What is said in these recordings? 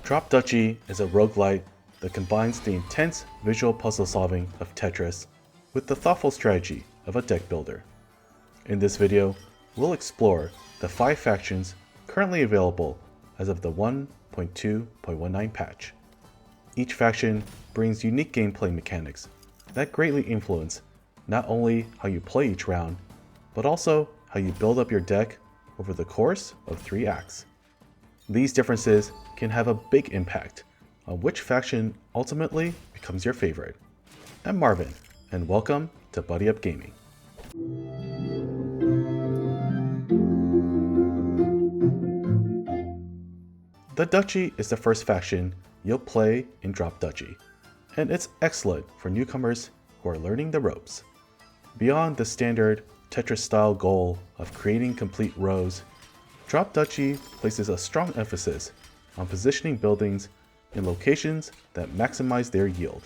Drop Duchy is a roguelite that combines the intense visual puzzle solving of Tetris with the thoughtful strategy of a deck builder. In this video, we'll explore the 5 factions currently available as of the 1.2.19 patch. Each faction brings unique gameplay mechanics that greatly influence not only how you play each round, but also how you build up your deck over the course of 3 acts. These differences can have a big impact on which faction ultimately becomes your favorite. I'm Marvin, and welcome to Buddy Up Gaming. The Duchy is the first faction you'll play in Drop Duchy, and it's excellent for newcomers who are learning the ropes. Beyond the standard Tetris-style goal of creating complete rows, Drop Duchy places a strong emphasis on positioning buildings in locations that maximize their yield,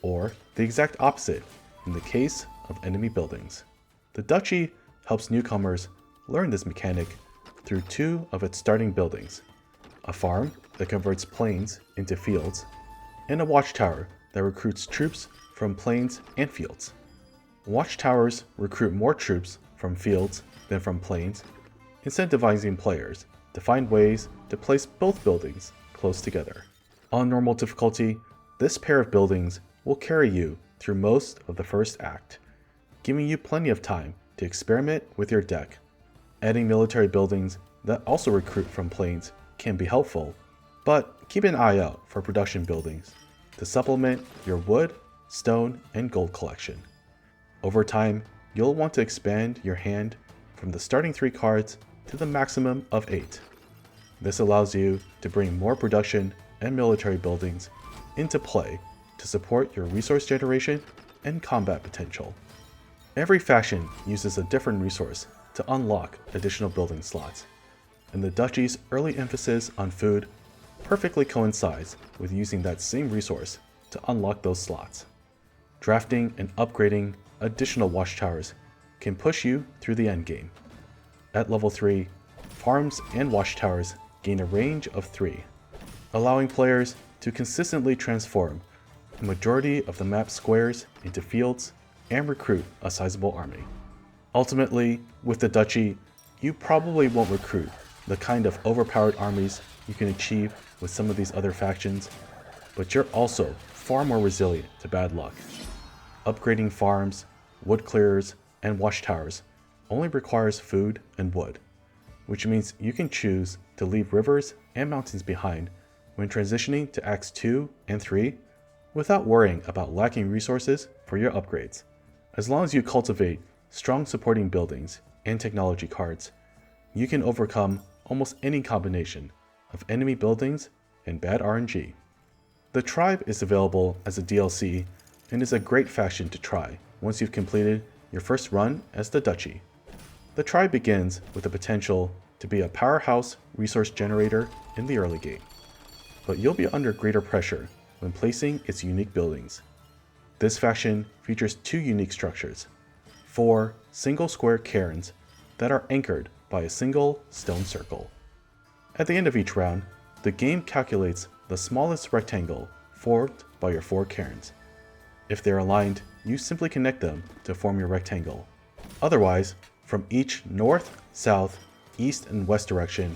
or the exact opposite in the case of enemy buildings. The Duchy helps newcomers learn this mechanic through 2 of its starting buildings: a farm that converts plains into fields, and a watchtower that recruits troops from plains and fields. Watchtowers recruit more troops from fields than from plains, incentivizing players to find ways to place both buildings close together. On normal difficulty, this pair of buildings will carry you through most of the first act, giving you plenty of time to experiment with your deck. Adding military buildings that also recruit from plains can be helpful, but keep an eye out for production buildings to supplement your wood, stone, and gold collection. Over time, you'll want to expand your hand from the starting 3 cards to the maximum of 8. This allows you to bring more production and military buildings into play to support your resource generation and combat potential. Every faction uses a different resource to unlock additional building slots, and the Duchy's early emphasis on food perfectly coincides with using that same resource to unlock those slots. Drafting and upgrading additional watchtowers can push you through the endgame. At level 3, farms and watchtowers gain a range of 3, allowing players to consistently transform the majority of the map's squares into fields and recruit a sizable army. Ultimately, with the Duchy, you probably won't recruit the kind of overpowered armies you can achieve with some of these other factions, but you're also far more resilient to bad luck. Upgrading farms, wood clearers, and watchtowers only requires food and wood, which means you can choose to leave rivers and mountains behind when transitioning to Acts 2 and 3 without worrying about lacking resources for your upgrades. As long as you cultivate strong supporting buildings and technology cards, you can overcome almost any combination of enemy buildings and bad RNG. The Tribe is available as a DLC and is a great faction to try once you've completed your first run as the Duchy. The Tribe begins with the potential to be a powerhouse resource generator in the early game, but you'll be under greater pressure when placing its unique buildings. This faction features 2 unique structures: 4 single square cairns that are anchored by a single stone circle. At the end of each round, the game calculates the smallest rectangle formed by your 4 cairns. If they're aligned, you simply connect them to form your rectangle. Otherwise, from each north, south, east, and west direction,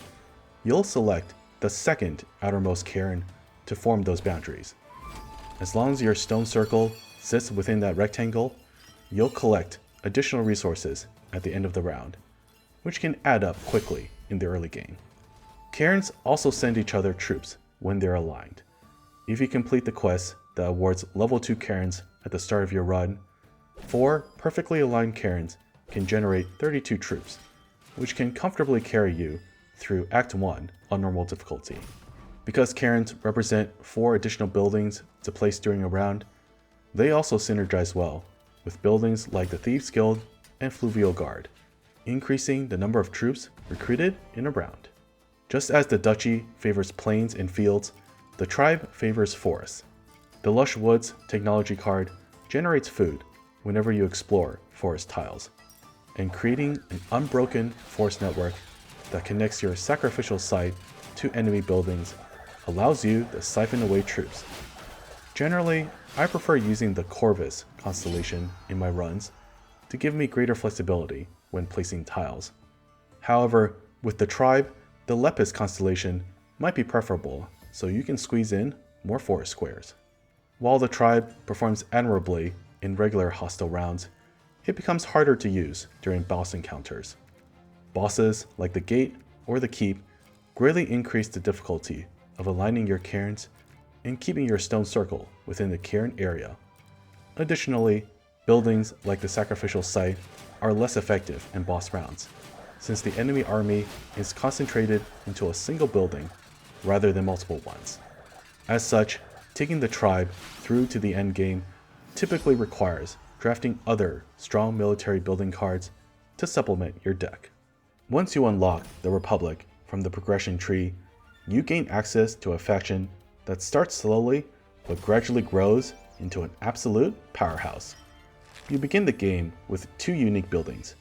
you'll select the second outermost cairn to form those boundaries. As long as your stone circle sits within that rectangle, you'll collect additional resources at the end of the round, which can add up quickly in the early game. Cairns also send each other troops when they're aligned. If you complete the quest that awards level 2 cairns at the start of your run, 4 perfectly aligned cairns can generate 32 troops, which can comfortably carry you through Act 1 on normal difficulty. Because cairns represent 4 additional buildings to place during a round, they also synergize well with buildings like the Thieves Guild and Fluvial Guard, increasing the number of troops recruited in a round. Just as the Duchy favors plains and fields, the Tribe favors forests. The Lush Woods technology card generates food whenever you explore forest tiles, and creating an unbroken forest network that connects your sacrificial site to enemy buildings allows you to siphon away troops. Generally, I prefer using the Corvus constellation in my runs to give me greater flexibility when placing tiles. However, with the tribe, the Lepus constellation might be preferable so you can squeeze in more forest squares. While the tribe performs admirably in regular hostile rounds, it becomes harder to use during boss encounters. Bosses like the Gate or the Keep greatly increase the difficulty of aligning your cairns and keeping your stone circle within the cairn area. Additionally, buildings like the Sacrificial Site are less effective in boss rounds, since the enemy army is concentrated into a single building rather than multiple ones. As such, taking the tribe through to the endgame typically requires drafting other strong military building cards to supplement your deck. Once you unlock the Republic from the progression tree, you gain access to a faction that starts slowly but gradually grows into an absolute powerhouse. You begin the game with two unique buildings.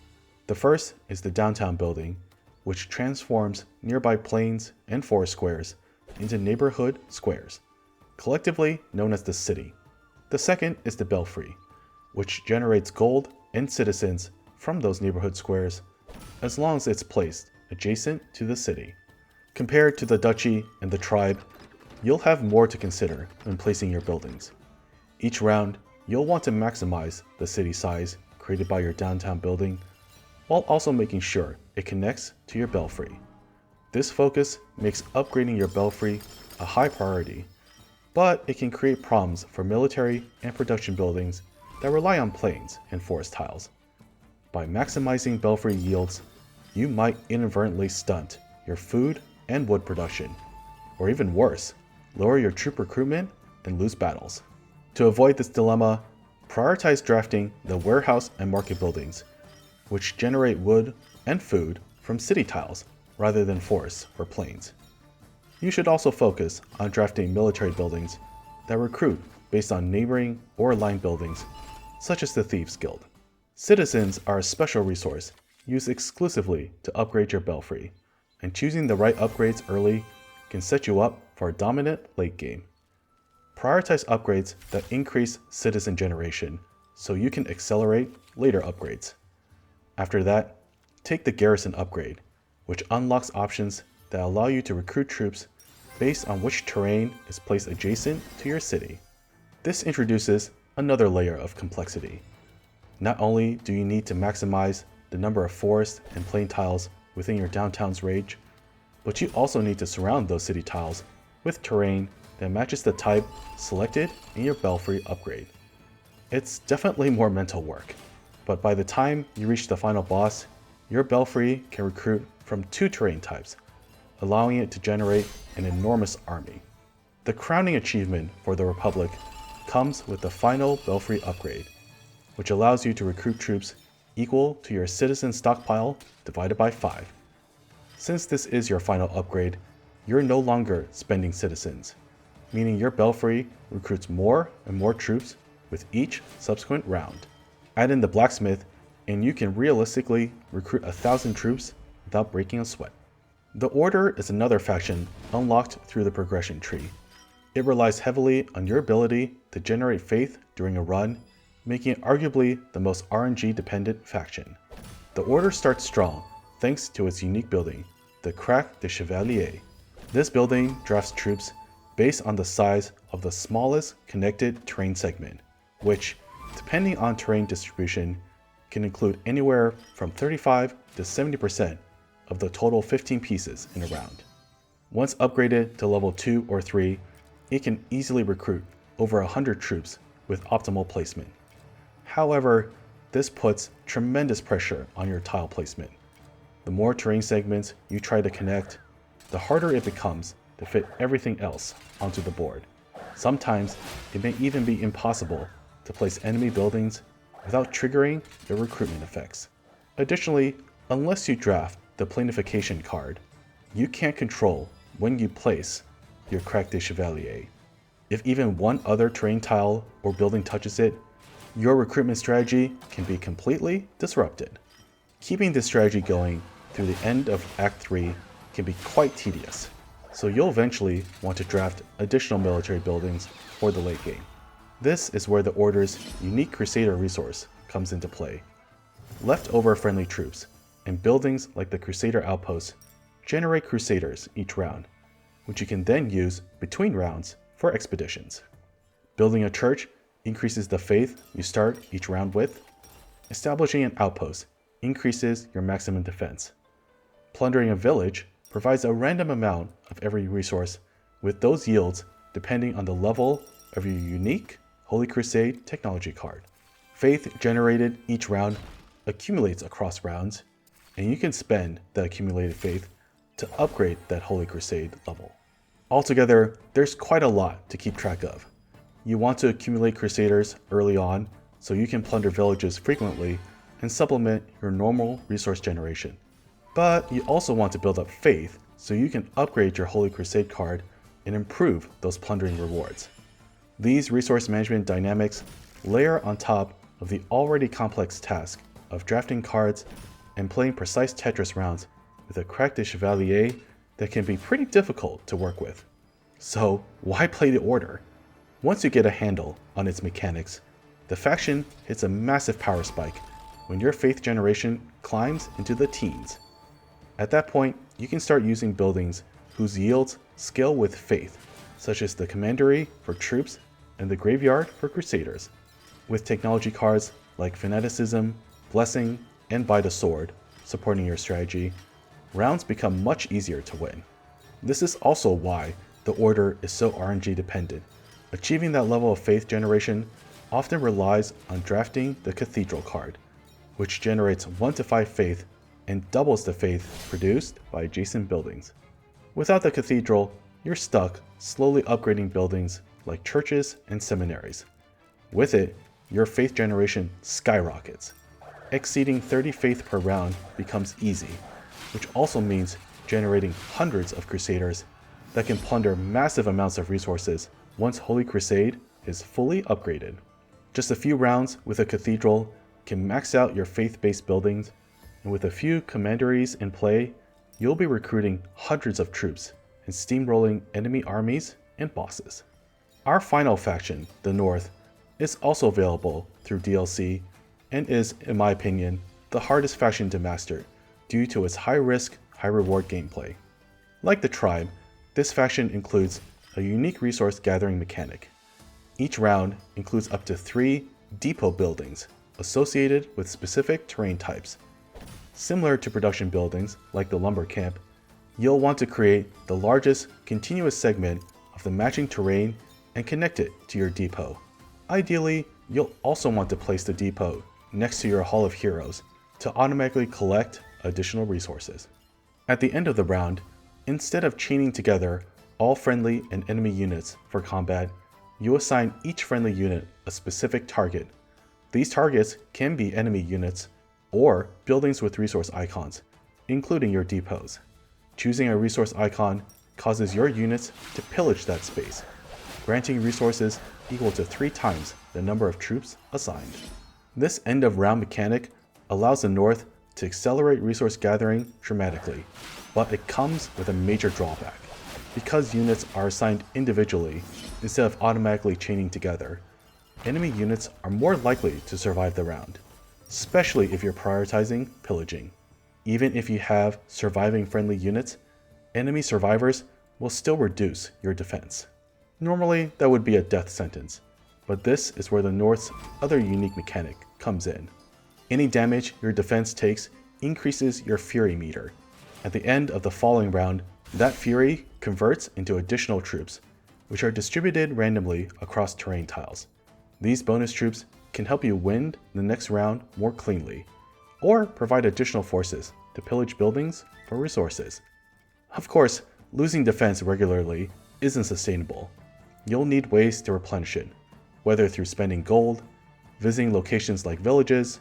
The first is the downtown building, which transforms nearby plains and forest squares into neighborhood squares, collectively known as the city. The second is the Belfry, which generates gold and citizens from those neighborhood squares as long as it's placed adjacent to the city. Compared to the duchy and the tribe, you'll have more to consider when placing your buildings. Each round, you'll want to maximize the city size created by your downtown building, while also making sure it connects to your belfry. This focus makes upgrading your belfry a high priority, but it can create problems for military and production buildings that rely on plains and forest tiles. By maximizing belfry yields, you might inadvertently stunt your food and wood production, or even worse, lower your troop recruitment and lose battles. To avoid this dilemma, prioritize drafting the warehouse and market buildings, which generate wood and food from city tiles rather than forests or plains. You should also focus on drafting military buildings that recruit based on neighboring or aligned buildings, such as the Thieves Guild. Citizens are a special resource used exclusively to upgrade your belfry, and choosing the right upgrades early can set you up for a dominant late game. Prioritize upgrades that increase citizen generation so you can accelerate later upgrades. After that, take the garrison upgrade, which unlocks options that allow you to recruit troops based on which terrain is placed adjacent to your city. This introduces another layer of complexity. Not only do you need to maximize the number of forest and plain tiles within your downtown's range, but you also need to surround those city tiles with terrain that matches the type selected in your belfry upgrade. It's definitely more mental work, but by the time you reach the final boss, your belfry can recruit from 2 terrain types, allowing it to generate an enormous army. The crowning achievement for the Republic comes with the final belfry upgrade, which allows you to recruit troops equal to your citizen stockpile divided by 5. Since this is your final upgrade, you're no longer spending citizens, meaning your belfry recruits more and more troops with each subsequent round. Add in the blacksmith, and you can realistically recruit 1,000 troops without breaking a sweat. The Order is another faction unlocked through the progression tree. It relies heavily on your ability to generate faith during a run, making it arguably the most RNG dependent faction. The Order starts strong thanks to its unique building, the Crack de Chevalier. This building drafts troops based on the size of the smallest connected terrain segment, which, depending on terrain distribution, can include anywhere from 35 to 70% of the total 15 pieces in a round. Once upgraded to level 2 or 3, it can easily recruit over 100 troops with optimal placement. However, this puts tremendous pressure on your tile placement. The more terrain segments you try to connect, the harder it becomes to fit everything else onto the board. Sometimes it may even be impossible to place enemy buildings without triggering their recruitment effects. Additionally, unless you draft the planification card, you can't control when you place your Crack de Chevalier. If even one other terrain tile or building touches it, your recruitment strategy can be completely disrupted. Keeping this strategy going through the end of Act 3 can be quite tedious. so you'll eventually want to draft additional military buildings for the late game. This is where the Order's unique Crusader resource comes into play. Leftover friendly troops and buildings like the Crusader outposts generate Crusaders each round, which you can then use between rounds for expeditions. Building a church increases the faith you start each round with. Establishing an outpost increases your maximum defense. Plundering a village provides a random amount of every resource, with those yields depending on the level of your unique Holy Crusade technology card. Faith generated each round accumulates across rounds, and you can spend that accumulated faith to upgrade that Holy Crusade level. Altogether, there's quite a lot to keep track of. You want to accumulate Crusaders early on so you can plunder villages frequently and supplement your normal resource generation. But you also want to build up faith so you can upgrade your Holy Crusade card and improve those plundering rewards. These resource management dynamics layer on top of the already complex task of drafting cards and playing precise Tetris rounds with a cracked chevalier that can be pretty difficult to work with. So why play the Order? Once you get a handle on its mechanics, the faction hits a massive power spike when your faith generation climbs into the teens. At that point, you can start using buildings whose yields scale with faith, such as the Commandery for troops and the Graveyard for Crusaders. With technology cards like Fanaticism, Blessing, and By the Sword supporting your strategy, rounds become much easier to win. This is also why the Order is so RNG dependent. Achieving that level of faith generation often relies on drafting the Cathedral card, which generates 1 to 5 faith and doubles the faith produced by adjacent buildings. Without the Cathedral, you're stuck slowly upgrading buildings like churches and seminaries. With it, your faith generation skyrockets. Exceeding 30 faith per round becomes easy, which also means generating hundreds of Crusaders that can plunder massive amounts of resources once Holy Crusade is fully upgraded. Just a few rounds with a Cathedral can max out your faith-based buildings, and with a few commanderies in play, you'll be recruiting hundreds of troops and steamrolling enemy armies and bosses. Our final faction, the North, is also available through DLC and is, in my opinion, the hardest faction to master due to its high-risk, high-reward gameplay. Like the Tribe, this faction includes a unique resource gathering mechanic. Each round includes up to 3 depot buildings associated with specific terrain types. Similar to production buildings like the lumber camp, you'll want to create the largest continuous segment of the matching terrain and connect it to your depot. Ideally, you'll also want to place the depot next to your Hall of Heroes to automatically collect additional resources. At the end of the round, instead of chaining together all friendly and enemy units for combat, you assign each friendly unit a specific target. These targets can be enemy units or buildings with resource icons, including your depots. Choosing a resource icon causes your units to pillage that space, granting resources equal to 3 times the number of troops assigned. This end of round mechanic allows the North to accelerate resource gathering dramatically, but it comes with a major drawback. Because units are assigned individually instead of automatically chaining together, enemy units are more likely to survive the round, especially if you're prioritizing pillaging. Even if you have surviving friendly units, enemy survivors will still reduce your defense. Normally, that would be a death sentence, but this is where the North's other unique mechanic comes in. Any damage your defense takes increases your Fury meter. At the end of the following round, that Fury converts into additional troops, which are distributed randomly across terrain tiles. These bonus troops can help you win the next round more cleanly, or provide additional forces to pillage buildings for resources. Of course, losing defense regularly isn't sustainable. You'll need ways to replenish it, whether through spending gold, visiting locations like villages,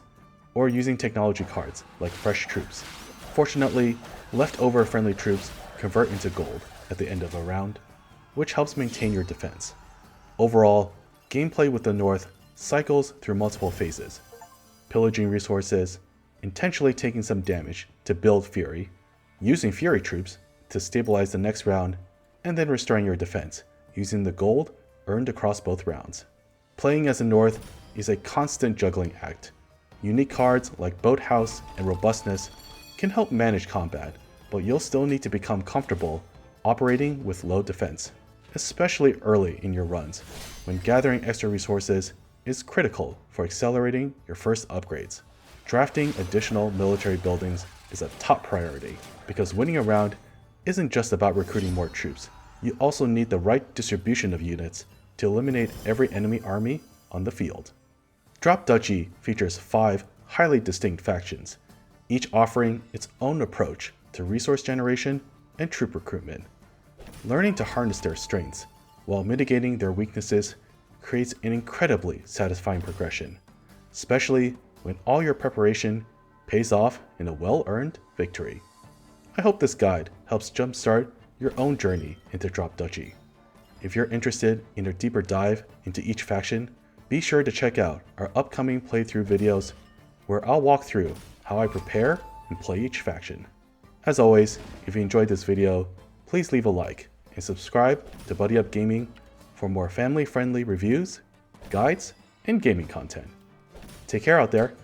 or using technology cards like fresh troops. Fortunately, leftover friendly troops convert into gold at the end of a round, which helps maintain your defense. Overall, gameplay with the North cycles through multiple phases: pillaging resources, intentionally taking some damage to build Fury, using Fury troops to stabilize the next round, and then restoring your defense, using the gold earned across both rounds. Playing as a North is a constant juggling act. Unique cards like Boathouse and Robustness can help manage combat, but you'll still need to become comfortable operating with low defense, especially early in your runs, when gathering extra resources is critical for accelerating your first upgrades. Drafting additional military buildings is a top priority, because winning a round isn't just about recruiting more troops. You also need the right distribution of units to eliminate every enemy army on the field. Drop Duchy features 5 highly distinct factions, each offering its own approach to resource generation and troop recruitment. Learning to harness their strengths while mitigating their weaknesses creates an incredibly satisfying progression, especially when all your preparation pays off in a well-earned victory. I hope this guide helps jumpstart your own journey into Drop Duchy. If you're interested in a deeper dive into each faction, be sure to check out our upcoming playthrough videos where I'll walk through how I prepare and play each faction. As always, if you enjoyed this video, please leave a like and subscribe to Buddy Up Gaming for more family-friendly reviews, guides, and gaming content. Take care out there.